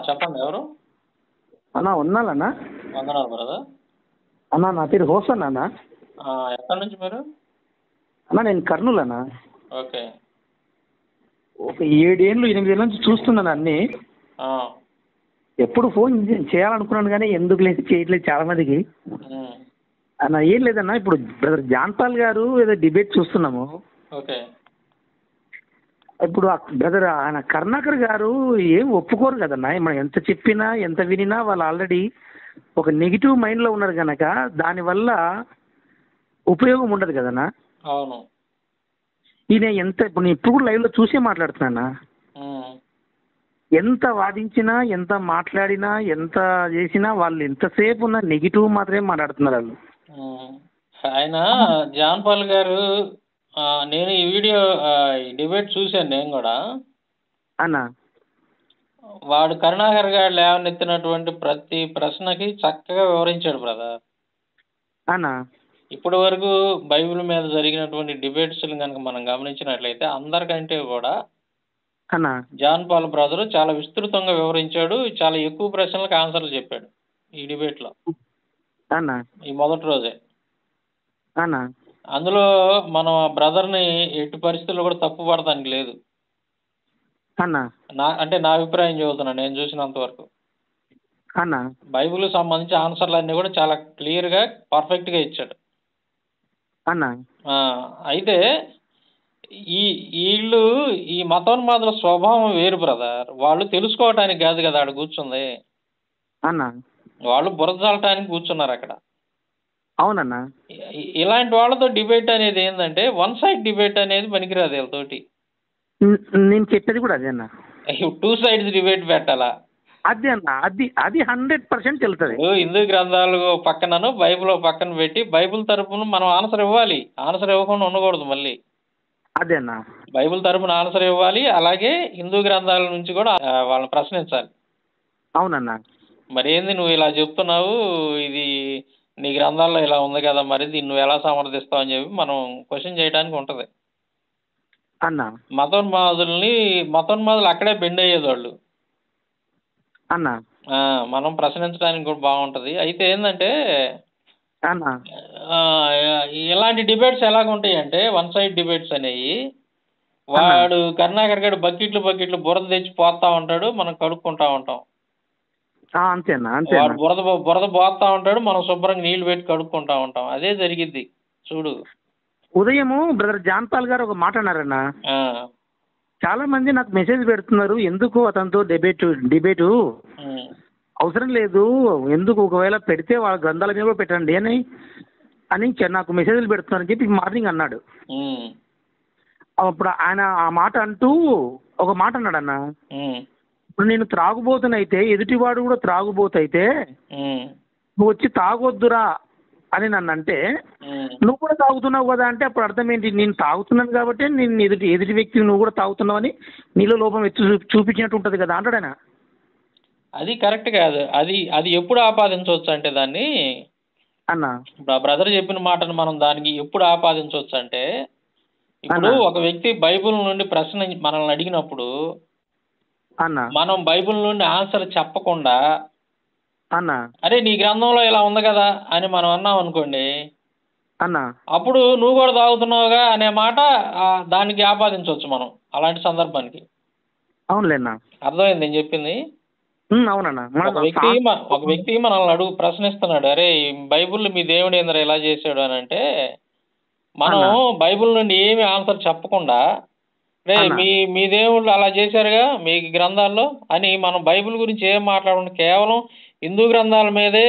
చెప్పండి ఎవరు? అన్నా ఉన్నాలన్నా. వందనాలు బ్రదర్. అన్నా నా పేరు హోసన్ అన్న. ఎక్కడి నుంచి మీరు? అన్నా నేను కర్నూలు అన్న. ఓకే. ఒక 7 ఏళ్ళు 8 ఏళ్ళ నుంచి చూస్తున్నాను అన్నీ. ఆ, ఎప్పుడు ఫోన్ చేయాలనుకున్నాను కానీ ఎందుకు లేదు చేయట్లేదు చాలా మందికి. ఉమ్, అన్న ఏం లేదన్నా, ఇప్పుడు బ్రదర్ జాన్పాల్ గారు ఏదో డిబేట్ చూస్తున్నాము. ఓకే. ఇప్పుడు బ్రదర్ ఆయన కరుణాకర్ గారు ఏం ఒప్పుకోరు కదన్నా. మనం ఎంత చెప్పినా ఎంత వినినా వాళ్ళు ఆల్రెడీ ఒక నెగిటివ్ మైండ్లో ఉన్నారు కనుక దానివల్ల ఉపయోగం ఉండదు కదన్నా. అవును. ఈయన ఎంత ఇప్పుడు నేను ఇప్పుడు కూడా లైవ్లో చూసే మాట్లాడుతున్నా. ఉమ్, ఎంత వాదించినా ఎంత మాట్లాడినా ఎంత చేసినా వాళ్ళు ఎంతసేపు ఉన్న నెగిటివ్ మాత్రమే మాట్లాడుతున్నారు వాళ్ళు. ఉమ్. ఆయన జాన్ పాల్ గారు, నేను ఈ వీడియో ఈ డిబేట్ చూశాను నేను కూడా. అన్నా వాడు కరుణాకర్ గారు లేవనెత్తినటువంటి ప్రతి ప్రశ్నకి చక్కగా వివరించాడు బ్రదర్. అన్నా ఇప్పటి వరకు బైబిల్ మీద జరిగినటువంటి డిబేట్స్ కనుక మనం గమనించినట్లయితే అందరికంటే కూడా అన్నా జాన్ పాల్ బ్రదరు చాలా విస్తృతంగా వివరించాడు. చాలా ఎక్కువ ప్రశ్నలకు ఆన్సర్లు చెప్పాడు ఈ డిబేట్లో, అన్నా ఈ మొదటి రోజే. అన్నా అందులో మనం ఆ బ్రదర్ని ఎట్టి పరిస్థితుల్లో కూడా తప్పు పడటానికి లేదు. అన్నా అంటే నా అభిప్రాయం చెబుతున్నాను నేను చూసినంత వరకు. అన్నా బైబిల్కి సంబంధించి ఆన్సర్లు అన్నీ కూడా చాలా క్లియర్గా పర్ఫెక్ట్గా ఇచ్చాడు. అన్నా అయితే ఈ వీళ్ళు ఈ మతోన్మాదుల స్వభావం వేరు బ్రదర్. వాళ్ళు తెలుసుకోవటానికి కాదు కదా ఆడ కూర్చుంది, అన్నా వాళ్ళు బురదజాలటానికి కూర్చున్నారు అక్కడ. అవునన్నా. ఇలాంటి వాళ్ళతో డిబేట్ అనేది ఏంటంటే వన్ సైడ్ డిబేట్ అనేది పనికిరాదు వీళ్ళతోటి. నేను చెప్పేది కూడా అదే అన్న. 2 sides డిబేట్ పెట్టాలా? అదే అన్న, అది 100% తెలుస్తుంది. హిందూ గ్రంథాలు పక్కనను బైబిల్ పక్కన పెట్టి బైబిల్ తరపున మనం ఆన్సర్ ఇవ్వాలి. ఆన్సర్ ఇవ్వకుండా ఉండకూడదు. మళ్ళీ అదే అన్న, బైబిల్ తరపున ఆన్సర్ ఇవ్వాలి. అలాగే హిందూ గ్రంథాల నుంచి కూడా వాళ్ళని ప్రశ్నించాలి. అవునన్నా. మరి ఏంది నువ్వు ఇలా చెప్తున్నావు, ఇది నీ గ్రంథాల్లో ఇలా ఉంది కదా, మరి దీన్ని నువ్వు ఎలా సమర్థిస్తావు అని చెప్పి మనం క్వశ్చన్ చేయడానికి ఉంటుంది. అన్న మతోన్మాదులు అక్కడే బెండ్ అయ్యేది వాళ్ళు. అన్న మనం ప్రశ్నించడానికి కూడా బాగుంటుంది. అయితే ఏంటంటే అన్న ఇలాంటి డిబేట్స్ ఎలాగుంటాయి అంటే వన్ సైడ్ డిబేట్స్ అనేవి, వాడు కరుణాకర్ గారు బకెట్లు బురద తెచ్చి పోతా ఉంటాడు, మనం కడుక్కుంటా ఉంటాం. అంతేనా? వాడు బురద పోతా ఉంటాడు, మనం శుభ్రంగా నీళ్లు పెట్టి కడుక్కుంటా ఉంటాం. అదే జరిగిద్ది చూడు. ఉదయము బ్రదర్ జాన్పాల్ గారు ఒక మాట అన్నారన్న. చాలా మంది నాకు మెసేజ్ పెడుతున్నారు, ఎందుకు అతనితో డిబేటు అవసరం లేదు, ఎందుకు ఒకవేళ పెడితే వాళ్ళ గ్రంథాల మీద కూడా పెట్టండి అని నాకు మెసేజ్లు పెడుతున్నారని చెప్పి మార్నింగ్ అన్నాడు. అప్పుడు ఆయన ఆ మాట అంటూ ఒక మాట అన్నాడు అన్న. ఇప్పుడు నేను త్రాగుబోతునైతే ఎదుటివాడు కూడా త్రాగుబోతైతే నువ్వు వచ్చి తాగొద్దురా అని నన్ను అంటే, నువ్వు కూడా తాగుతున్నావు కదా అంటే అప్పుడు అర్థం ఏంటి? నేను తాగుతున్నాను కాబట్టి నేను ఎదుటి వ్యక్తిని నువ్వు కూడా తాగుతున్నావు అని నీలో లోపం ఎత్తి చూపించినట్టు ఉంటుంది కదా అంటాడు ఆయన. అది కరెక్ట్ కాదు. అది ఎప్పుడు ఆపాదించవచ్చు అంటే దాన్ని అన్న, బ్రదర్ చెప్పిన మాటను మనం దానికి ఎప్పుడు ఆపాదించవచ్చు అంటే, ఇప్పుడు ఒక వ్యక్తి బైబిల్ నుండి ప్రశ్న మనల్ని అడిగినప్పుడు మనం బైబిల్ నుండి ఆన్సర్ చెప్పకుండా అన్న అరే నీ గ్రంథంలో ఇలా ఉంది కదా అని మనం అన్నాం అనుకోండి, అన్న అప్పుడు నువ్వు కూడా తాగుతున్నావుగా అనే మాట దానికి ఆపాదించవచ్చు మనం అలాంటి సందర్భానికి. అవునులేనా? అర్థమైంది నేను చెప్పింది? అవునన్నా. ఒక వ్యక్తి మనల్ని ప్రశ్నిస్తున్నాడు, అరే బైబిల్ మీ దేవుడు ఏంద్రా ఇలా చేశాడు అని అంటే, మనం బైబిల్ నుండి ఏమి ఆన్సర్ చెప్పకుండా రే మీ దేవుళ్ళు అలా చేశారుగా మీ గ్రంథాల్లో అని మనం బైబిల్ గురించి ఏం మాట్లాడకుండా కేవలం హిందూ గ్రంథాల మీదే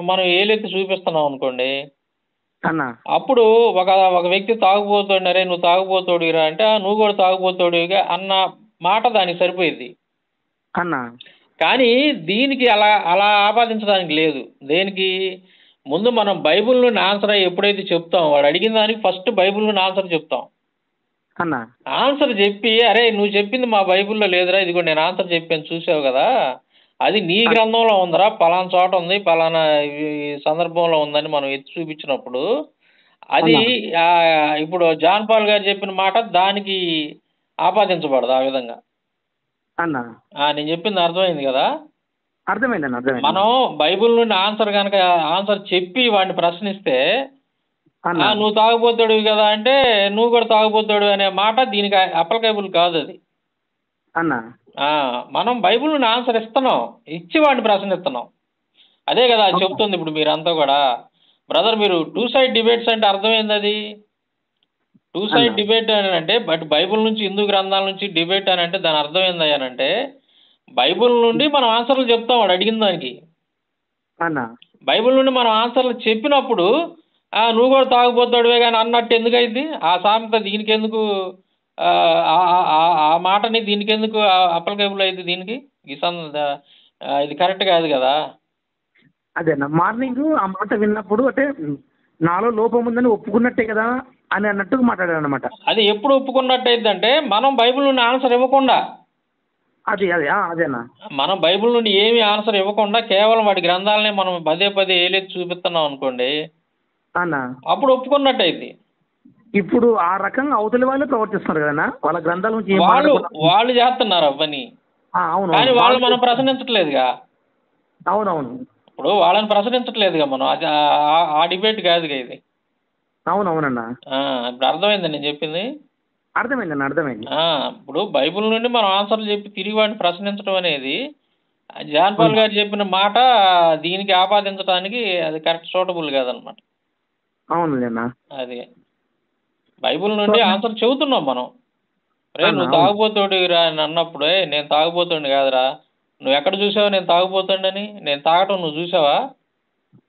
మనం ఏలెత్తి చూపిస్తున్నాం అనుకోండి, అప్పుడు ఒక వ్యక్తి తాగుబోతాడు, అరే నువ్వు తాగుబోతాడురా అంటే నువ్వు కూడా తాగుబోతాడుగా అన్న మాట దానికి సరిపోయింది. కానీ దీనికి అలా ఆపాదించడానికి లేదు. దేనికి? ముందు మనం బైబిల్ నుండి ఆన్సర్ ఎప్పుడైతే చెప్తాం, వాడు అడిగిన దానికి ఫస్ట్ బైబిల్ నుండి ఆన్సర్ చెప్తాం. ఆన్సర్ చెప్పి అరే నువ్వు చెప్పింది మా బైబిల్లో లేదురా, ఇదిగో నేను ఆన్సర్ చెప్పాను చూసావు కదా, అది నీ గ్రంథంలో ఉందరా, పలానా చోట ఉంది, పలానా సందర్భంలో ఉందని మనం ఎత్తి చూపించినప్పుడు అది ఇప్పుడు జాన్ పాల్ గారు చెప్పిన మాట దానికి ఆపాదించబడదు ఆ విధంగా. నేను చెప్పింది అర్థమైంది కదా? అర్థమైందన్న, అర్థమైంది. మనం బైబిల్ నుండి ఆన్సర్ చెప్పి వాడిని ప్రశ్నిస్తే నువ్వు తాగుబోతాడు కదా అంటే నువ్వు కూడా తాగుబోతాడు అనే మాట దీనికి అప్లికేబుల్ కాదు అది అన్న. మనం బైబిల్ నుండి ఆన్సర్ ఇస్తున్నాం, ఇచ్చి వాడిని ప్రశ్నిస్తున్నాం. అదే కదా చెప్తుంది ఇప్పుడు మీరంతా కూడా. బ్రదర్ మీరు టూ సైడ్ డిబేట్స్ అంటే అర్థమైంది. అది టూ సైడ్ డిబేట్ అని అంటే బట్ బైబిల్ నుంచి హిందూ గ్రంథాల నుంచి డిబేట్ అని అంటే దాని అర్థం ఏందయ్యానంటే బైబిల్ నుండి మనం ఆన్సర్లు చెప్తాం వాడు అడిగిన దానికి. బైబిల్ నుండి మనం ఆన్సర్లు చెప్పినప్పుడు నువ్వు కూడా తాగుపోతాడువే కానీ అన్నట్టు ఎందుకు అయింది ఆ సామెత? దీనికి ఎందుకు ఆ మాటని దీనికి ఎందుకు అప్లికేబుల్ అయింది? దీనికి ఇది కరెక్ట్ కాదు కదా. అదేనా మార్నింగ్ ఆ మాట విన్నప్పుడు అంటే నాలో లోపం ఉందని ఒప్పుకున్నట్టే కదా అని అన్నట్టుగా మాట్లాడాడు అనమాట. అది ఎప్పుడు ఒప్పుకున్నట్టు అయిందంటే మనం బైబిల్ నుండి ఆన్సర్ ఇవ్వకుండా. అదేనా మనం బైబిల్ నుండి ఏమి ఆన్సర్ ఇవ్వకుండా కేవలం వాడి గ్రంథాలనే మనం పదే పదే ఏలేది చూపిస్తున్నాం అనుకోండి, అప్పుడు ఒప్పుకున్నట్టు అయింది. ఇప్పుడు ఆ రకంగా అవతలి వాళ్ళు ప్రవర్తిస్తున్నారు కదా వాళ్ళ గ్రంథాల నుంచి వాళ్ళు చేస్తున్నారు అవన్నీ. అవును, కానీ వాళ్ళు మనం ప్రశ్నించట్లేదుగా. అవునవును, ఇప్పుడు వాళ్ళని ప్రశ్నించట్లేదుగా మనం. అది ఆ డిబేట్ కాదుగా ఇది. అవునవునన్నా, ఇప్పుడు అర్థమైంది నేను చెప్పింది. అర్థమైందన్న, అర్థమైంది. ఇప్పుడు బైబిల్ నుండి మనం ఆన్సర్లు చెప్పి తిరిగి వాడిని ప్రశ్నించడం అనేది జాన్ పాల్ గారు చెప్పిన మాట దీనికి ఆపాదించడానికి అది కరెక్ట్ సూటబుల్ కాదనమాట. అవునులేనా, అది బైబిల్ నుండి ఆన్సర్ చెబుతున్నాం మనం. రే నువ్వు తాగుబోతాడు రా అని అన్నప్పుడే నేను తాగుబోతుండే కాదురా, నువ్వు ఎక్కడ చూసావా నేను తాగుబోతుండని? నేను తాగటం నువ్వు చూసావా?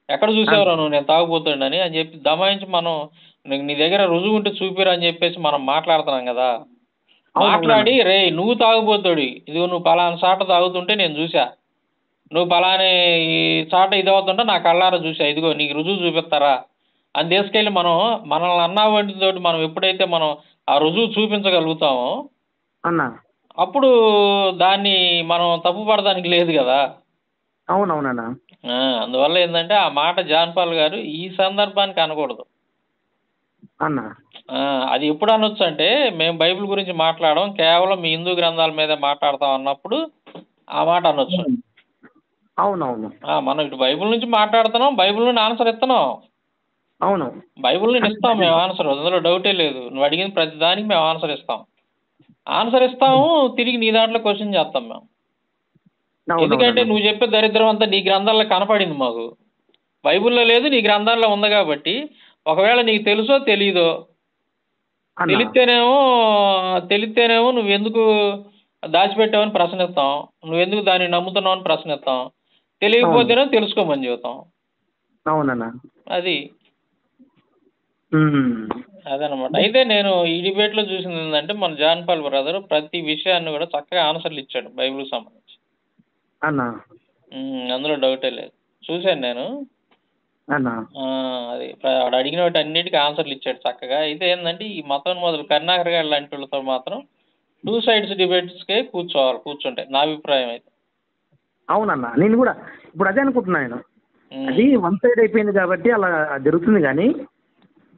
ఎక్కడ చూసావురా నువ్వు నేను తాగుబోతుండని అని చెప్పి దమాయించి మనం నీ దగ్గర రుజువు ఉంటే చూపిరా అని చెప్పేసి మనం మాట్లాడుతున్నాం కదా. మాట్లాడి రే నువ్వు తాగుబోతాడు, ఇదిగో నువ్వు పలానా చాట తాగుతుంటే నేను చూసా, నువ్వు పలాని చాట ఇది అవుతుంటే నా కళ్ళారా చూసా, ఇదిగో నీకు రుజువు చూపిస్తారా అని తీసుకెళ్ళి మనల్ని అన్నా వంటితోటి మనం ఎప్పుడైతే మనం ఆ రుజువు చూపించగలుగుతామో అప్పుడు దాన్ని మనం తప్పు పడడానికి లేదు కదా. అవునవునన్నా. అందువల్ల ఏంటంటే ఆ మాట జాన్ పాల్ గారు ఈ సందర్భానికి అనకూడదు అన్నా. అది ఎప్పుడు అనొచ్చు అంటే మేము బైబిల్ గురించి మాట్లాడడం కేవలం మీ హిందూ గ్రంథాల మీద మాట్లాడతాం అన్నప్పుడు ఆ మాట అనొచ్చు. అవునవును, మనం ఇటు బైబిల్ నుంచి మాట్లాడుతున్నాం, బైబిల్ నుండి ఆన్సర్ ఇస్తున్నాం. అవును, బైబిల్ నుండి ఇస్తాం మేము ఆన్సర్, అందులో డౌటే లేదు. నువ్వు అడిగిన ప్రతి దానికి మేము ఆన్సర్ ఇస్తాము, తిరిగి నీ దాంట్లో క్వశ్చన్ చేస్తాం మేము. ఎందుకంటే నువ్వు చెప్పే దరిద్రం అంతా నీ గ్రంథాల్లో కనపడింది మాకు, బైబిల్లో లేదు, నీ గ్రంథాల్లో ఉంది. కాబట్టి ఒకవేళ నీకు తెలుసో తెలీదో, తెలిస్తేనేమో నువ్వెందుకు దాచిపెట్టావని ప్రశ్నిస్తాం, నువ్వెందుకు దాన్ని నమ్ముతున్నావు అని ప్రశ్నిస్తాం, తెలియకపోతేనే తెలుసుకోమని చెబుతాం. అవునన్నా, అది అదనమాట. అయితే నేను ఈ డిబేట్లో చూసింది ఏంటంటే మన జాన్ పాల్ బ్రదర్ ప్రతి విషయాన్ని కూడా చక్కగా ఆన్సర్లు ఇచ్చాడు బైబిల్కి సంబంధించి. అందులో డౌటే లేదు, చూశాను నేను. అది వాడు అడిగిన వాటి అన్నిటికీ ఆన్సర్లు ఇచ్చాడు చక్కగా. అయితే ఏంటంటే ఈ మతం మొదలు కరుణాకర్ గారు లాంటి వాళ్ళతో మాత్రం టూ సైడ్స్ డిబేట్స్కే కూర్చుంటాయి నా అభిప్రాయం అయితే. అవునన్నా, నేను కూడా ఇప్పుడు అదే అనుకుంటున్నాను. అది వన్ సైడ్ అయిపోయింది కాబట్టి అలా జరుగుతుంది. కానీ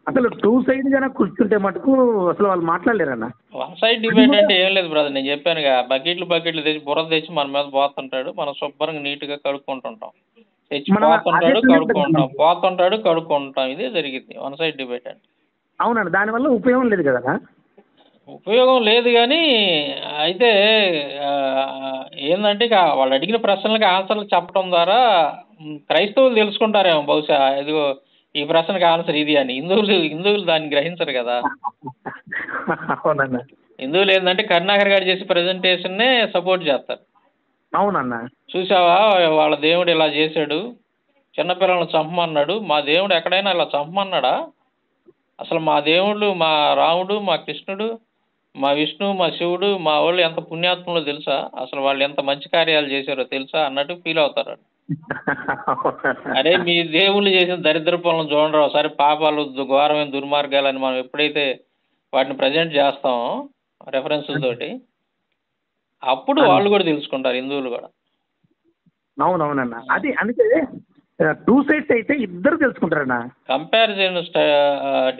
అసలు టూ సైడ్ గానే కూర్చుంటే మటుకు అసలు వాళ్ళు మాట్లాడలేరన్న. వన్ సైడ్ డిబేట్ అంటే ఏం లేదు బ్రదర్, నేను చెప్పానుగా, బకెట్లు తెచ్చి బుర్ర తెచ్చి మన మీద పోతుంటాడు, మనం శుభ్రంగా నీట్గా కడుక్కుంటుంటాం. తెచ్చి పోతుంటాడు కడుక్కుంటాం, ఇదే జరిగింది వన్ సైడ్ డిబేట్ అంటే. అవునండి, దానివల్ల ఉపయోగం లేదు కదా. ఉపయోగం లేదు కానీ అయితే ఏంటంటే ఇక వాళ్ళు అడిగిన ప్రశ్నలకి ఆన్సర్లు చెప్పడం ద్వారా క్రైస్తవులు తెలుసుకుంటారేమో బహుశా, ఇదిగో ఈ ప్రశ్నకి ఆన్సర్ ఇది అని. హిందువులు దాన్ని గ్రహించరు కదా. హిందువులు ఏంటంటే కరుణాకర్ గారు చేసే ప్రెజెంటేషన్నే సపోర్ట్ చేస్తారు. అవునన్నా, చూసావా వాళ్ళ దేవుడు ఇలా చేశాడు, చిన్నపిల్లలను చంపమన్నాడు, మా దేవుడు ఎక్కడైనా ఇలా చంపమన్నాడా? అసలు మా దేవుళ్ళు, మా రాముడు, మా కృష్ణుడు, మా విష్ణు, మా శివుడు, మా వాళ్ళు ఎంత పుణ్యాత్ములో తెలుసా, అసలు వాళ్ళు ఎంత మంచి కార్యాలు చేశారో తెలుసా అన్నట్టు ఫీల్ అవుతారు. అరే మీ దేవుళ్ళు చేసిన దరిద్ర పనులను చూడండి ఒకసారి, పాపాలు ఘోరమైన దుర్మార్గాలని మనం ఎప్పుడైతే వాటిని ప్రజెంట్ చేస్తామో రెఫరెన్స్లతోటి, అప్పుడు వాళ్ళు కూడా తెలుసుకుంటారు, హిందువులు కూడా. అవునవునన్నా, అది అందుకే టూ సైడ్స్ అయితే ఇద్దరు తెలుసుకుంటారన్నా. కంపారిజన్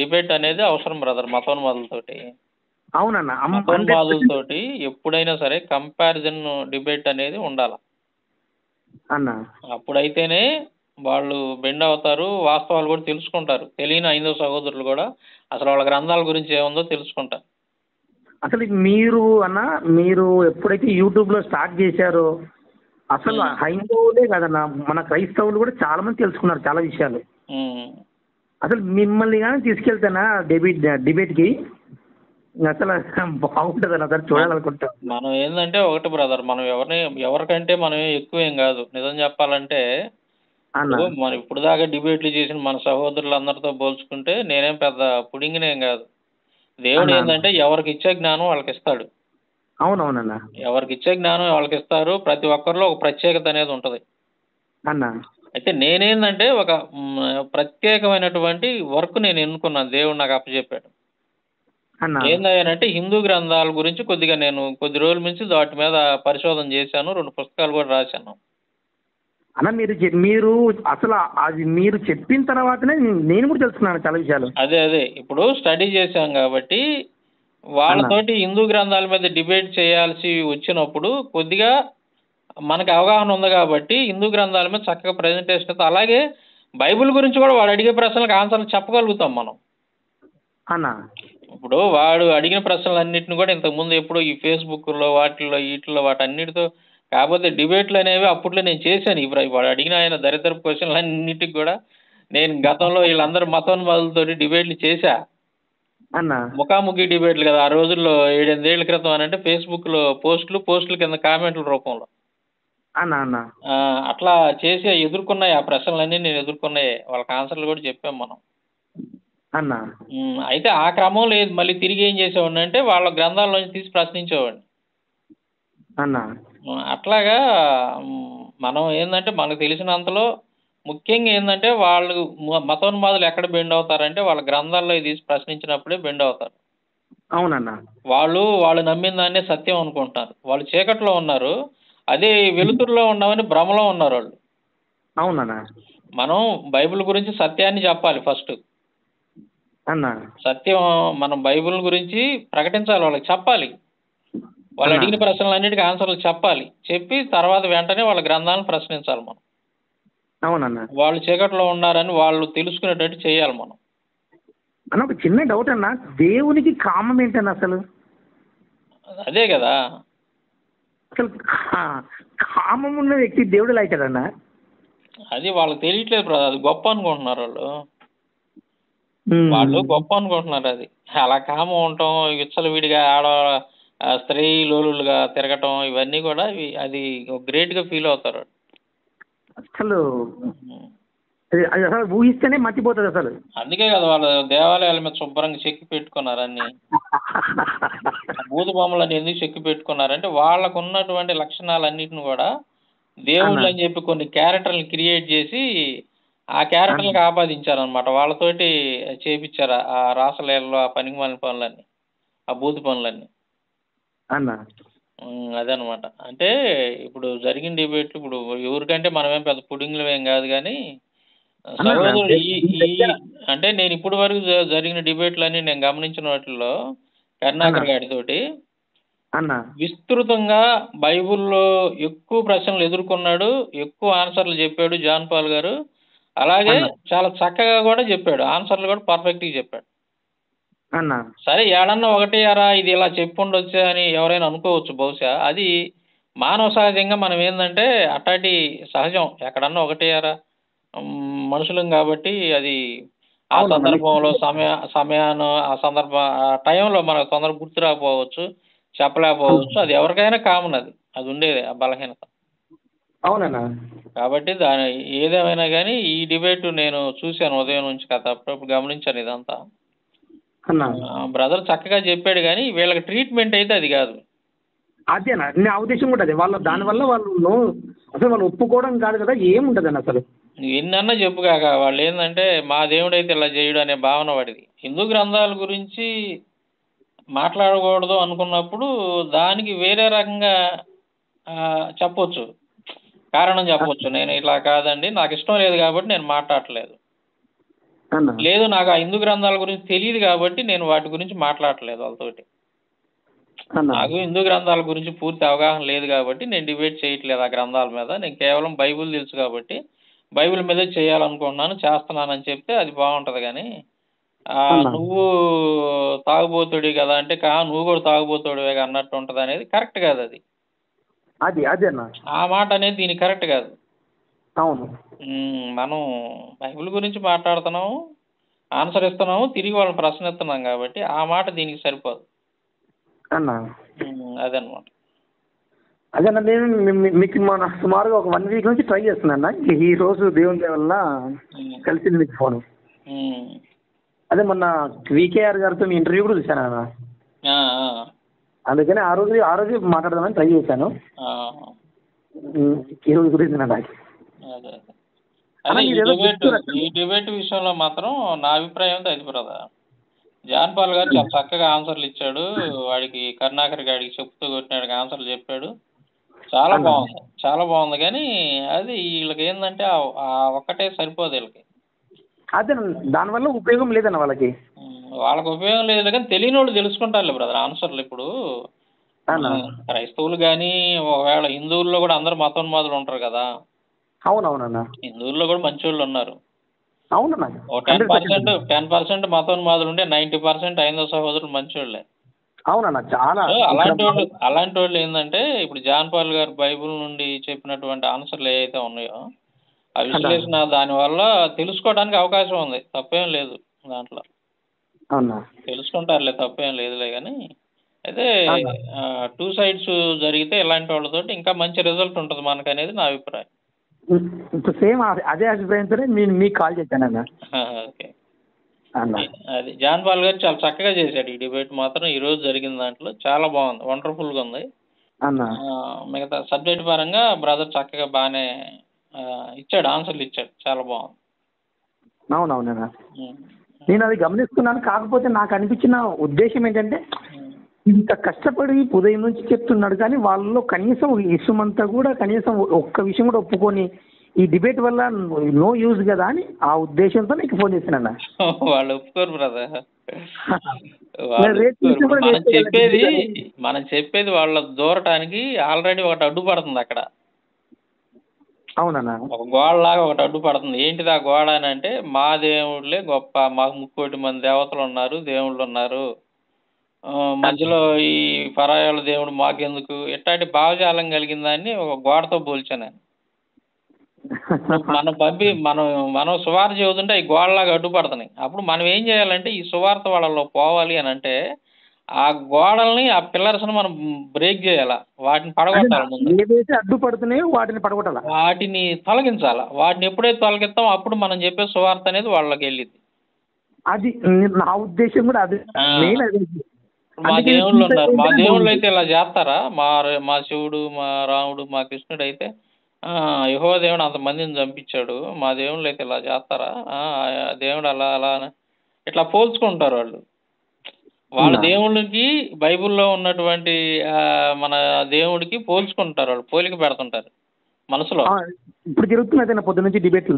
డిబేట్ అనేది అవసరం బ్రదర్ మతోన్మాదులతోటి. అవునన్నా, మతోన్మాదులతోటి ఎప్పుడైనా సరే కంపారిజన్ డిబేట్ అనేది ఉండాలి. అన్న అప్పుడైతేనే వాళ్ళు బెండ్ అవుతారు, వాస్తవాలు కూడా తెలుసుకుంటారు. తెలియని హైందవ సహోదరులు కూడా అసలు వాళ్ళ గ్రంథాల గురించి ఏముందో తెలుసుకుంటారు. అసలు మీరు ఎప్పుడైతే యూట్యూబ్లో స్టార్ట్ చేశారో అసలు హైందవులే కదన్నా, మన క్రైస్తవులు కూడా చాలా మంది తెలుసుకున్నారు చాలా విషయాలు. అసలు మిమ్మల్ని కానీ తీసుకెళ్తానా డిబేట్కి అసలు బాగుంటుంది అన్న, సార్ చూడాలనుకుంటా. మనం ఏంటంటే ఒకటి బ్రదర్, మనం ఎవరికంటే మనం ఎక్కువేం కాదు. నిజం చెప్పాలంటే మనం ఇప్పుడు దాకా డిబేట్లు చేసిన మన సహోదరులందరితో పోల్చుకుంటే నేనేం పెద్ద పుడింగినేం కాదు. దేవుడు ఏంటంటే ఎవరికి ఇచ్చే జ్ఞానం వాళ్ళకి ఇస్తాడు. అవునవునన్నా, ఎవరికి ఇచ్చే జ్ఞానం వాళ్ళకి ఇస్తారు. ప్రతి ఒక్కరిలో ఒక ప్రత్యేకత అనేది ఉంటుంది అన్న. అయితే నేనేందంటే ఒక ప్రత్యేకమైనటువంటి వర్క్ నేను ఎన్నుకున్నాను, దేవుడు నాకు అప్పచెప్పాడు. ఏందంటే హిందూ గ్రంథాల గురించి కొద్దిగా నేను కొద్ది రోజుల నుంచి వాటి మీద పరిశోధన చేశాను, 2 పుస్తకాలు కూడా రాశాను. అన్న మీరు అసలు అది మీరు చెప్పిన తర్వాతనే నేను కూడా తెలుసుకున్నాను చాలా విషయాలు. అదే ఇప్పుడు స్టడీ చేశాం కాబట్టి వాళ్ళతోటి హిందూ గ్రంథాల మీద డిబేట్ చేయాల్సి వచ్చినప్పుడు కొద్దిగా మనకి అవగాహన ఉంది కాబట్టి హిందూ గ్రంథాల మీద చక్కగా ప్రజెంటేషన్ అవుతుంది. అలాగే బైబిల్ గురించి కూడా వాడు అడిగే ప్రశ్నలకు ఆన్సర్లు చెప్పగలుగుతాం మనం. ఇప్పుడు వాడు అడిగిన ప్రశ్నలన్నింటిని కూడా ఇంతకుముందు ఎప్పుడో ఈ ఫేస్బుక్లో వీటిల్లో వాటన్నిటితో, కాకపోతే డిబేట్లు అనేవి అప్పట్లో నేను చేశాను. ఇప్పుడు వాడు అడిగిన ఆయన దరిద్రపు క్వశ్చన్లన్నింటికి కూడా నేను గతంలో వీళ్ళందరూ మతోన్మాదులతోటి డిబేట్లు చేశా. ముఖాముఖి డిబేట్లు కదా ఆ రోజుల్లో, 7-8 ఏళ్ల క్రితం అని అంటే ఫేస్బుక్లో పోస్టుల కింద కామెంట్ల రూపంలో అట్లా చేసి ఎదుర్కొన్నాయి. ఆ ప్రశ్నలన్నీ నేను ఎదుర్కొన్నాయి. వాళ్ళకి ఆన్సర్లు కూడా చెప్పాం మనం. అయితే ఆ క్రమం లేదు. మళ్ళీ తిరిగి ఏం చేసేవాడిని అంటే వాళ్ళ గ్రంథాల్లోంచి తీసి ప్రశ్నించేవాడిని. అట్లాగా మనం ఏంటంటే మనకు తెలిసినంతలో ముఖ్యంగా ఏంటంటే వాళ్ళు మతోన్మాదులు ఎక్కడ బెండ్ అవుతారంటే వాళ్ళ గ్రంథాల్లో తీసి ప్రశ్నించినప్పుడే బెండ్ అవుతారు. అవునన్నా. వాళ్ళు నమ్మిన దాన్నే సత్యం అనుకుంటారు. వాళ్ళు చీకట్లో ఉన్నారు, అదే వెలుతురులో ఉన్నామని భ్రమలో ఉన్నారు వాళ్ళు. అవునన్నా. మనం బైబిల్ గురించి సత్యాన్ని చెప్పాలి ఫస్ట్. సత్యం మనం బైబిల్ గురించి ప్రకటించాలి, వాళ్ళకి చెప్పాలి. వాళ్ళు అడిగిన ప్రశ్నలన్నిటికీ ఆన్సర్లు చెప్పాలి. చెప్పి తర్వాత వెంటనే వాళ్ళ గ్రంథాలను ప్రశ్నించాలి మనం. అవునన్నా. వాళ్ళు చీకట్లో ఉన్నారని వాళ్ళు తెలుసుకునేటట్టు చేయాలి మనం. అన్న ఒక చిన్న డౌట్ అన్న, దేవునికి కామం ఏంటన్న అసలు? అదే కదా, అసలు కామం ఉన్న వ్యక్తి దేవుడు అవుతాడన్నా? అది వాళ్ళకి తెలియట్లేదు బ్రదర్. అది గొప్ప అనుకుంటున్నారు వాళ్ళు గొప్ప అనుకుంటున్నారు. అది అలా కామం ఉండటం, విచ్చలవిడిగా స్త్రీ లోలులుగా తిరగటం, ఇవన్నీ కూడా అది గ్రేట్గా ఫీల్ అవుతారు. అసలు అసలు ఊహిస్తేనే మర్చిపోతుంది అసలు. అందుకే కదా వాళ్ళు దేవాలయాల మీద శుభ్రంగా చెక్కి పెట్టుకున్నారు అన్ని. భూత బొమ్మలని ఎందుకు చెక్కి పెట్టుకున్నారంటే వాళ్ళకు ఉన్నటువంటి లక్షణాలన్నిటిని కూడా దేవుళ్ళు అని చెప్పి కొన్ని క్యారెక్టర్లు క్రియేట్ చేసి ఆ క్యారెక్టర్లకు ఆపాదించారనమాట. వాళ్ళతోటి చేపించారు ఆ రాసలీలలో ఆ పనికిమాలిన పనులన్నీ, ఆ బూతు పనులన్నీ. అదనమాట. అంటే ఇప్పుడు జరిగిన డిబేట్లు ఇప్పుడు ఎవరికంటే మనమేం పెద్ద పుడింగ్లు ఏం కాదు కానీ సహోదరుడు అంటే నేను ఇప్పటి వరకు జరిగిన డిబేట్లన్నీ నేను గమనించిన వాటిల్లో కరుణాకర్ గారితోటి విస్తృతంగా బైబిల్లో ఎక్కువ ప్రశ్నలు ఎదుర్కొన్నాడు, ఎక్కువ ఆన్సర్లు చెప్పాడు జాన్ పాల్ గారు. అలాగే చాలా చక్కగా కూడా చెప్పాడు, ఆన్సర్లు కూడా పర్ఫెక్ట్గా చెప్పాడు. సరే ఏడన్నా ఒకటి అరా ఇది ఇలా చెప్పుండొచ్చు అని ఎవరైనా అనుకోవచ్చు బహుశా. అది మానవ సహజంగా మనం ఏంటంటే అట్లాంటి సహజం, ఎక్కడన్నా ఒకటి అరా మనుషులం కాబట్టి అది ఆ సందర్భంలో సమయాన్ని ఆ టైంలో మనకు తొందరగా గుర్తు రాకపోవచ్చు, చెప్పలేకపోవచ్చు. అది ఎవరికైనా కామన్, అది ఉండేది ఆ బలహీనత. అవునన్నా. కాబట్టి ఏదేమైనా కానీ ఈ డిబేట్ నేను చూశాను ఉదయం నుంచి కదా, అప్పుడప్పుడు గమనించాను ఇదంతా. బ్రదర్ చక్కగా చెప్పాడు కానీ వీళ్ళకి ట్రీట్మెంట్ అయితే అది కాదు. అదేనా నా ఉద్దేశం కూడా అదే. దానివల్ల వాళ్ళు అసలు వాళ్ళు ఒప్పుకోవడం కాదు కదా, ఏముంటది అన్న అసలు. ఎన్నన్నా చెప్పు కాక వాళ్ళు ఏంటంటే మా దేవుడు అయితే ఇలా చేయడు అనే భావన వాడిది. హిందూ గ్రంథాల గురించి మాట్లాడకూడదు అనుకున్నప్పుడు దానికి వేరే రకంగా చెప్పొచ్చు, కారణం చెప్పొచ్చు. నేను ఇట్లా కాదండి, నాకు ఇష్టం లేదు కాబట్టి నేను మాట్లాడట్లేదు, లేదు నాకు ఆ హిందూ గ్రంథాల గురించి తెలియదు కాబట్టి నేను వాటి గురించి మాట్లాడట్లేదు వాళ్ళతోటి. నాకు హిందూ గ్రంథాల గురించి పూర్తి అవగాహన లేదు కాబట్టి నేను డిబేట్ చేయట్లేదు ఆ గ్రంథాల మీద. నేను కేవలం బైబిల్ తెలుసు కాబట్టి బైబిల్ మీదే చేయాలనుకుంటున్నాను, చేస్తున్నానని చెప్తే అది బాగుంటది. కానీ నువ్వు తాగుబోతుడి కదా అంటే నువ్వు కూడా తాగుబోతుడివే అన్నట్టు ఉంటది అనేది కరెక్ట్ కాదు. అది అదేనా ఆ మాట అనేది దీనికి కరెక్ట్ కాదు. అవును. మనం బైబిల్ గురించి మాట్లాడుతున్నాము, ఆన్సర్ ఇస్తున్నాము, తిరిగి వాళ్ళని ప్రశ్నిస్తున్నాం కాబట్టి ఆ మాట దీనికి సరిపోదు అన్నా. అదనమాట. అదేనా నేను మీకు మన సుమారుగా ఒక 1 వీక్ నుంచి ట్రై చేస్తున్నా. ఈ రోజు దేవుని వల్ల కలిసింది మీకు ఫోన్. అదే మొన్న వికేఆర్ గారితో మీ ఇంటర్వ్యూ కూడా చూశాను అన్న. అందుకని ఆ రోజు మాట్లాడదామని ట్రై చేశాను. ఈ రోజు గురించి నాకు ఈ డిబేట్ విషయంలో మాత్రం నా అభిప్రాయం అది బ్రదర్. జాన్ పాల్ గారు చాలా చక్కగా ఆన్సర్లు ఇచ్చాడు. వాడికి కరుణాకర్ గాడికి చెప్తూ కొట్టినాడికి ఆన్సర్లు చెప్పాడు. చాలా బాగుంది, చాలా బాగుంది. కానీ అది వీళ్ళకి ఏంటంటే ఒక్కటే సరిపోదు వీళ్ళకి. అదే దానివల్ల ఉపయోగం లేదన్న వాళ్ళకి ఉపయోగం లేదు. కానీ తెలియని వాళ్ళు తెలుసుకుంటారు బ్రదర్ ఆన్సర్లు. ఇప్పుడు క్రైస్తవులు కానీ ఒకవేళ హిందువుల్లో కూడా అందరు మతోన్మాదులు ఉంటారు కదా. అవునవునన్నా. హిందువుల్లో కూడా మంచి వాళ్ళు ఉన్నారు. అవునన్నా. 10% మతోన్మాదులు ఉంటే 90% హైందవ సహోదరులు మంచి వాళ్ళే. అవునన్నా. చాలా అలాంటి వాళ్ళు ఏంటంటే ఇప్పుడు జాన్ పాల్ గారు బైబిల్ నుండి చెప్పినటువంటి ఆన్సర్లు ఏవైతే ఉన్నాయో ఆ విశ్లేషణ దానివల్ల తెలుసుకోవడానికి అవకాశం ఉంది. తప్పేం లేదు దాంట్లో. తెలుసుకుంటారులే, తప్పేం లేదులే. కానీ అయితే 2 sides జరిగితే ఇలాంటి వాళ్ళతోటి ఇంకా మంచి రిజల్ట్ ఉంటుంది మనకు అనేది నా అభిప్రాయం. ఇప్పుడు సేమ్ అదే అభిప్రాయంతోనే నేను మీకు కాల్ చేశానన్న. ఓకే. అది జాన్ పాల్ గారు చాలా చక్కగా చేశాడు ఈ డిబేట్ మాత్రం. ఈ రోజు జరిగిన దాంట్లో చాలా బాగుంది, వండర్ఫుల్గా ఉంది. మిగతా సబ్జెక్ట్ పరంగా బ్రదర్ చక్కగా బాగానే ఇచ్చాడు, ఆన్సర్లు ఇచ్చాడు. చాలా బాగుంది. అవునవునా. నేను అది గమనిస్తున్నాను. కాకపోతే నాకు అనిపించిన ఉద్దేశం ఏంటంటే ఇంత కష్టపడి ఉదయం నుంచి చెప్తున్నాడు కానీ వాళ్ళలో కనీసం ఇసుమంతా కూడా కనీసం ఒక్క విషయం కూడా ఒప్పుకొని ఈ డిబేట్ వల్ల నో యూజ్ కదా అని ఆ ఉద్దేశంతో నీకు ఫోన్ చేశానన్న. వాళ్ళు ఒప్పుకోరు బ్రదర్. మనం చెప్పేది వాళ్ళ దూరటానికి ఆల్రెడీ ఒకటి అడ్డుపడుతుంది అక్కడ. అవునన్నా. ఒక గోడలాగా ఒకటి అడ్డుపడుతుంది. ఏంటిది ఆ గోడ అని అంటే మా దేవుళ్ళే గొప్ప, మాకు 30 మంది దేవతలు ఉన్నారు, దేవుళ్ళు ఉన్నారు, మధ్యలో ఈ పరాయాల దేవుడు మాకెందుకు, ఇట్లాంటి భావజాలం కలిగిన దాన్ని ఒక గోడతో పోల్చాను. మనం సువార్త చదువుతుంటే ఈ గోడలాగా అడ్డుపడుతున్నాయి. అప్పుడు మనం ఏం చేయాలంటే ఈ సువార్త వాళ్ళలో పోవాలి అని అంటే ఆ గోడల్ని, ఆ పిల్లర్స్ని మనం బ్రేక్ చేయాలా, వాటిని పడగొట్టాలి. ముందు అడ్డుపడుతున్నాయో వాటిని పడగొట్టాలి, వాటిని తొలగించాలా. వాటిని ఎప్పుడైతే తొలగిస్తామో అప్పుడు మనం చెప్పే సువార్త అనేది వాళ్ళకి వెళ్ళింది. అది నా ఉద్దేశం కూడా. అది మా దేవుళ్ళు ఉన్నారు, మా దేవుళ్ళు అయితే ఇలా చేస్తారా, మా శివుడు, మా రాముడు, మా కృష్ణుడు అయితే యెహోవా దేవుడు అంతమందిని చంపించాడు, మా దేవుళ్ళు అయితే ఇలా చేస్తారా, దేవుడు అలా అలా ఇట్లా పోల్చుకుంటారు వాళ్ళు. వాళ్ళ దేవుళ్ళకి బైబిల్లో ఉన్నటువంటి మన దేవుడికి పోల్చుకుంటారు వాళ్ళు, పోలిక పెడుతుంటారు మనసులో. ఇప్పుడు జరుగుతున్నది పొద్దు నుంచి డిబేట్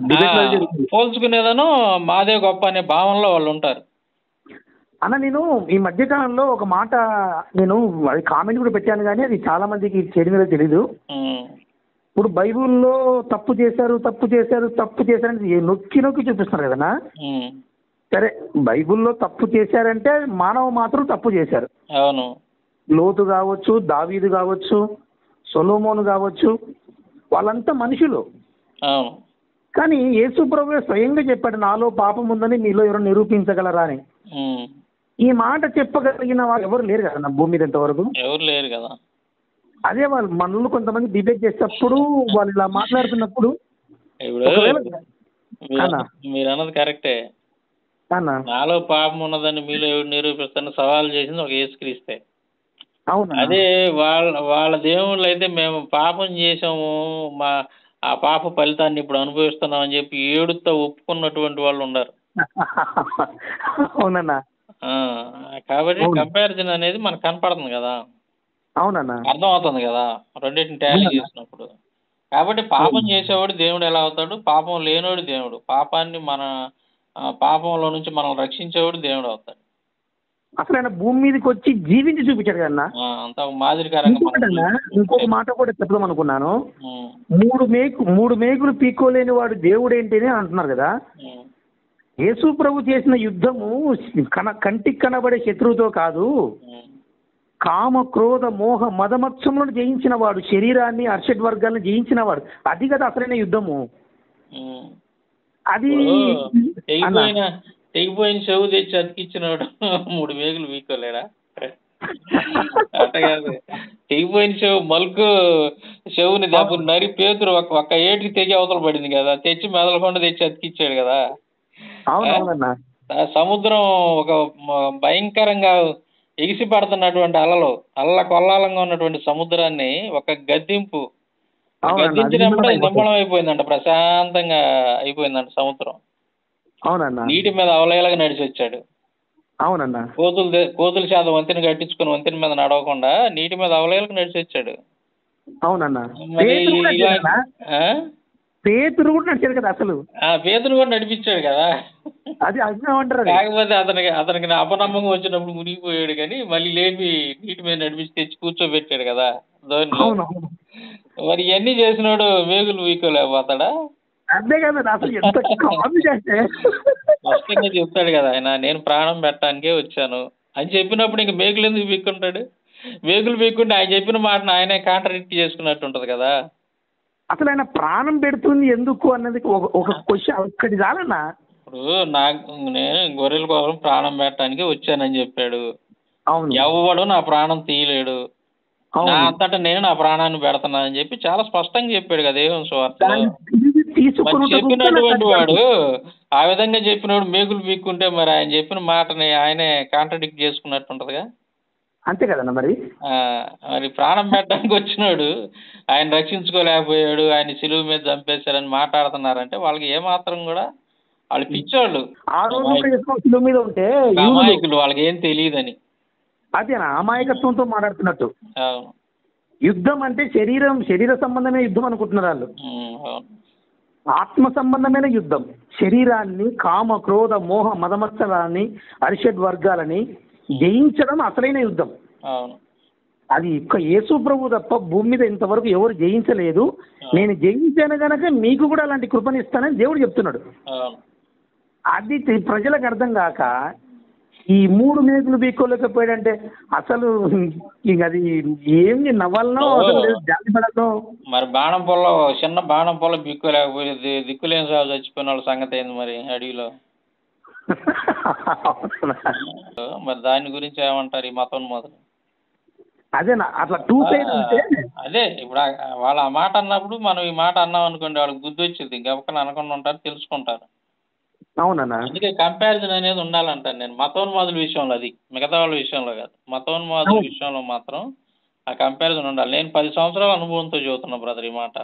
పోల్చుకునేదను మాదే గొప్ప అనే భావనలో వాళ్ళు ఉంటారు. అన్న నేను ఈ మధ్యకాలంలో ఒక మాట నేను అది కామెంట్ కూడా పెట్టాను కానీ అది చాలా మందికి చేయడం తెలీదు. ఇప్పుడు బైబిల్లో తప్పు చేశారు అని నొక్కి చూపిస్తున్నారు కదన్నా. సరే, బైబిల్లో తప్పు చేశారంటే మానవ మాత్రం తప్పు చేశారు. అవును. లోతు కావచ్చు, దావీదు కావచ్చు, సొలొమోను కావచ్చు, వాళ్ళంతా మనుషులు. అవును. కానీ యేసు ప్రభువే స్వయంగా చెప్పాడు, నాలో పాపం ఉందని మీలో ఎవరు నిరూపించగలరా అని. ఈ మాట చెప్పగలిగిన వాళ్ళు ఎవరు లేరు కదా భూమి మీద ఇంతవరకు. ఎవరు లేరు కదా. అదే వాళ్ళు మనల్ని కొంతమంది డిబేట్ చేసేటప్పుడు వాళ్ళు ఇలా మాట్లాడుతున్నప్పుడు మీరు అన్నది కరెక్టే. నాలో పాపం ఉన్నదని మీలో ఎవరు నిరూపిస్తాను సవాల్ చేసింది ఒక యేసుక్రీస్తే. అదే వాళ్ళ దేవుళ్ళు అయితే మేము పాపం చేసాము, ఆ పాప ఫలితాన్ని ఇప్పుడు అనుభవిస్తున్నాం అని చెప్పి ఏడుతో ఒప్పుకున్నటువంటి వాళ్ళు ఉన్నారు. అవునన్నా. కాబట్టి కంపారిజన్ అనేది మనకు కనపడుతుంది కదా. అవునన్నా. అర్థం అవుతుంది కదా రెండింటిని టాలీ చేసినప్పుడు. కాబట్టి పాపం చేసేవాడు దేవుడు ఎలా అవుతాడు, పాపం లేనోడు దేవుడు, పాపంలో నుంచి మనం రక్షించేవాడు దేవుడు అవుతాడు. అసలు ఆయన భూమి మీదకి వచ్చి జీవించి చూపించాడు కదన్నా. అంత మాదిరికరంగా ఇంకొకటన్నా, ఇంకొక మాట కూడా చెప్దాం అనుకున్నాను. మూడు మేకులు పీక్కోలేని వాడు దేవుడు ఏంటి అని అంటున్నారు కదా. యేసు ప్రభు చేసిన యుద్ధము కంటికి కనబడే శత్రువుతో కాదు, కామ క్రోధ మోహ మదమత్సములను జయించిన వాడు, శరీరాన్ని అర్షడ్ వర్గాలను జయించిన వాడు. అది కదా అసలైన యుద్ధము. అది తెగిపోయిన చెవు తెచ్చి అతికిచ్చినాడు 3 మేకులు పీక్కోలేడా? అట్ట కాదు, తెగిపోయిన చెవు మలుకు చెవుని దెబ్బ నరి పేతురు ఒక్క ఏటికి తెగి అవతల పడింది కదా, తెచ్చి మెదలకుండా తెచ్చి అతికిచ్చాడు కదా. సముద్రం ఒక భయంకరంగా ఎగిసి పడుతున్నటువంటి అల్ల కొల్లాలంగా ఉన్నటువంటి సముద్రాన్ని ఒక గద్దించినప్పుడు నిమ్మలం అయిపోయిందంట, ప్రశాంతంగా అయిపోయిందంట సముద్రం. నీటి మీద అవలేలాగా నడిచి వచ్చాడు. అవునన్నా, కోతుల శాతం వంతెన కట్టించుకుని వంతెన మీద నడవకుండా నీటి మీద అవలేలకు నడిచి వచ్చాడు. అవునన్నా, మరి పేతురు కూడా నడిచాడు కదా అసలు. పేతురు కూడా నడిపించాడు కదా. అది అంటారు. కాకపోతే అతనికి అపనమ్మకం వచ్చినప్పుడు మునిగిపోయాడు, కానీ మళ్ళీ లేపి నీటి మీద నడిపించి తెచ్చి కూర్చోబెట్టాడు కదా ధోనిలో. మరి ఇవన్నీ చేసినాడు మేకులు వీకోలేకపోతాడా? అంతే కదా అసలు. ఎంత స్పష్టంగా చెప్తాడు కదా ఆయన, నేను ప్రాణం పెట్టడానికే వచ్చాను అని చెప్పినప్పుడు ఇంక మేకులు ఎందుకు పీక్కుంటాడు? మేకులు పీక్కుంటే ఆయన చెప్పిన మాటను ఆయనే కాంట్రాడిక్ట్ చేసుకున్నట్టు ఉంటుంది కదా. అసలు ఆయన ప్రాణం పెడుతుంది ఎందుకు అన్నది ఒక క్వశ్చన్ ఒక్కటి చాలన్నా. ఇప్పుడు నేను గొర్రెల కోసం ప్రాణం పెట్టడానికి వచ్చానని చెప్పాడు. ఎవడు నా ప్రాణం తీయలేడు, నా అంతటా నేను నా ప్రాణాన్ని పెడతానని చెప్పి చాలా స్పష్టంగా చెప్పాడు కదా యోహాను సువార్తలో. చెప్పినటువంటి వాడు ఆ విధంగా చెప్పినప్పుడు మేకులు పీక్కుంటే మరి ఆయన చెప్పిన మాటని ఆయనే కాంట్రాడిక్ట్ చేసుకున్నట్టు ఉంటుందిగా. అంతే కదన్నా. మరి ప్రాణం పెట్టడానికి వచ్చినాడు ఆయన రక్షించుకోలేకపోయాడు, ఆయన సిలువ మీద చంపేశారని మాట్లాడుతున్నారంటే వాళ్ళకి ఏమాత్రం కూడా, వాళ్ళు పిచ్చోళ్ళు, అమాయకులు, వాళ్ళకి ఏం తెలియదని. అదేనా అమాయకత్వంతో మాట్లాడుతున్నట్టు. యుద్ధం అంటే శరీర సంబంధమైన యుద్ధం అనుకుంటున్నారు వాళ్ళు. ఆత్మ సంబంధమైన యుద్ధం. శరీరాన్ని, కామ క్రోధ మోహ మదమత్సరాన్ని, అరిషడ్ వర్గాలని జయించడం అసలైన యుద్ధం. అది యేసు ప్రభు తప్ప భూమి మీద ఇంతవరకు ఎవరు జయించలేదు. నేను జయించాను గనక మీకు కూడా అలాంటి కృపనిస్తానని దేవుడు చెప్తున్నాడు. అది ప్రజలకు అర్థం కాక ఈ 3 మేకులు పీక్కోలేకపోయాడంటే అసలు ఇంక అది ఏమి నవ్వాలనో జాలి పడాలనో. మరి బాణం పొల్ల, చిన్న బాణం పొల్ల పీక్కోలేకపోయేది దిక్కులేని సాగు చచ్చిపోయిన వాళ్ళ సంగతి ఏంది మరి అడవిలో? మరి దాని గురించి ఏమంటారు ఈ మతోన్మాదులు? అదేనా అట్లా 2 సైడ్ ఉంటే. అదే ఇప్పుడు వాళ్ళు ఆ మాట అన్నప్పుడు మనం ఈ మాట అన్నాం అనుకోండి, వాళ్ళకి బుద్ధి వచ్చింది, గబక్కన అనకుండా ఉంటారు, తెలుసుకుంటారు. అవునన్నా. అందుకే కంపారిజన్ అనేది ఉండాలంటాను నేను మతోన్మాదుల విషయంలో, అది మిగతా వాళ్ళ విషయంలో కాదు. మతోన్మాదుల విషయంలో మాత్రం ఆ కంపారిజన్ ఉండాలి. నేను 10 సంవత్సరాల అనుభవంతో చెబుతున్నా బ్రదర్ ఈ మాట.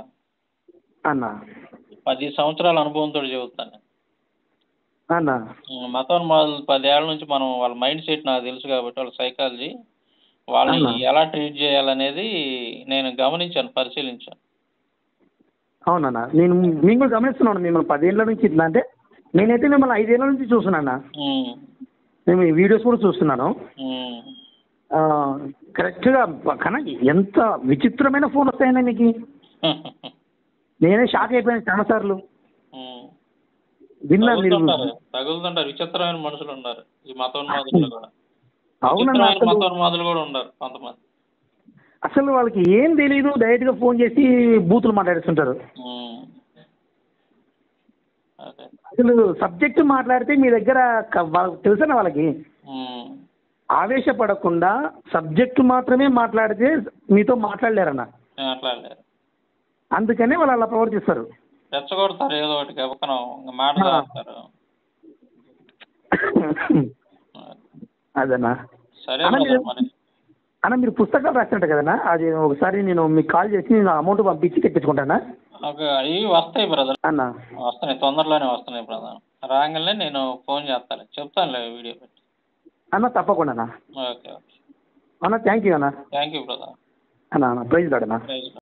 10 సంవత్సరాల అనుభవంతో చెబుతాను. మతోన్మాదులు 10 ఏళ్ల నుంచి మనం వాళ్ళ మైండ్ సెట్ నాకు తెలుసు కాబట్టి, వాళ్ళ సైకాలజీ, వాళ్ళని ఎలా ట్రీట్ చేయాలనేది నేను గమనించాను, పరిశీలించాను. అవునన్నా, నేను కూడా గమనిస్తున్నాను మిమ్మల్ని 10 ఏళ్ళ నుంచి. అంటే నేనైతే మిమ్మల్ని 5 ఏళ్ళ నుంచి చూస్తున్నాను. మేము ఈ వీడియోస్ కూడా చూస్తున్నాను. కరెక్ట్గా. కానీ ఎంత విచిత్రమైన ఫోన్ వస్తాయన్నా మీకు. నేనే షాక్ అయిపోయాను చాలాసార్లు. తగులుతుంటారు, విచిత్రమైన మనుషులు ఉన్నారు ఈ మతోన్మాదులు కూడా. మతోన్మాదులు కూడా ఉన్నారు కొంతమంది. అసలు వాళ్ళకి ఏం తెలియదు, డైరెక్ట్గా ఫోన్ చేసి బూతులు మాట్లాడుతుంటారు. అసలు సబ్జెక్ట్ మాట్లాడితే మీ దగ్గర తెలుసా వాళ్ళకి, ఆవేశపడకుండా సబ్జెక్టు మాత్రమే మాట్లాడితే మీతో మాట్లాడలేరన్న. అందుకనే వాళ్ళు అలా ప్రవర్తిస్తారు. రెచ్చగొడతారు ఏదో ఒకటి, మాట్లాడతారు. అదన్నా. సరే అన్న, మీరు పుస్తకాలు రాసినట్టు కదన్నా, అది ఒకసారి నేను మీకు కాల్ చేసి నేను అమౌంట్ పంపించి తెప్పించుకుంటానా? అవి వస్తాయి బ్రదర్ అన్న, వస్తున్నాయి, తొందరలోనే వస్తున్నాయి బ్రదర్. రాగానే నేను ఫోన్ చేస్తాను, చెప్తానులే వీడియో పెట్టి. అన్న తప్పకుండా అన్న. ఓకే అన్న, థ్యాంక్ యూ అన్న. Thank you brother. అన్న ప్రైజ్ లార్డ్ అన్న.